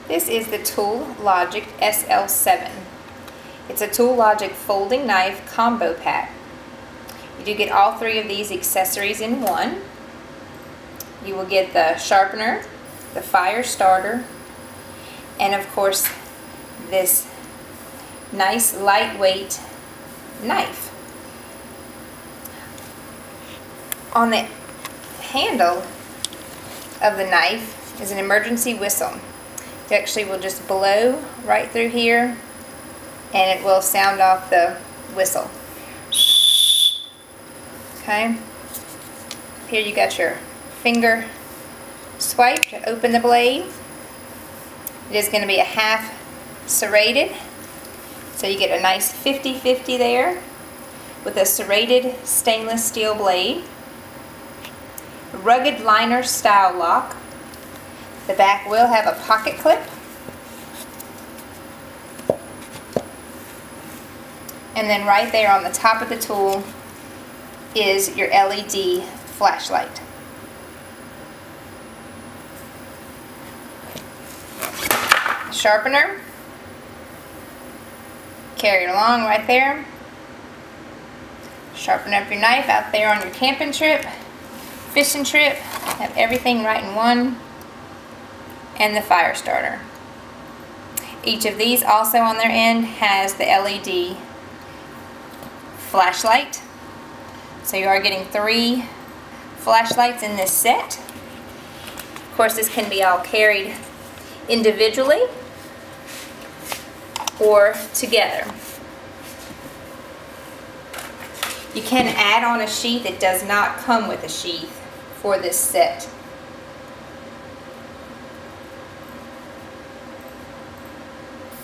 This is the Tool Logic SL7. It's a Tool Logic folding knife combo pack. You do get all three of these accessories in one. You will get the sharpener, the fire starter, and of course this nice lightweight knife. On the handle of the knife is an emergency whistle. It actually will just blow right through here and it will sound off the whistle. Okay. Here you got your finger swipe to open the blade. It is going to be a half serrated, so you get a nice 50-50 there with a serrated stainless steel blade. Rugged liner style lock. The back will have a pocket clip. And then right there on the top of the tool is your LED flashlight. Sharpener. Carry it along right there. Sharpen up your knife out there on your camping trip, fishing trip. Have everything right in one. And the fire starter. Each of these also on their end has the LED flashlight. So you are getting 3 flashlights in this set. Of course, this can be all carried individually or together. You can add on a sheath. It does not come with a sheath for this set.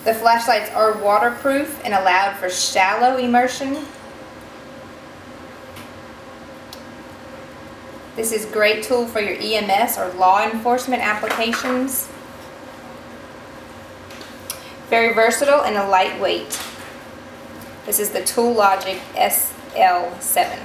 The flashlights are waterproof and allowed for shallow immersion. This is a great tool for your EMS or law enforcement applications. Very versatile and a lightweight. This is the Tool Logic SL7.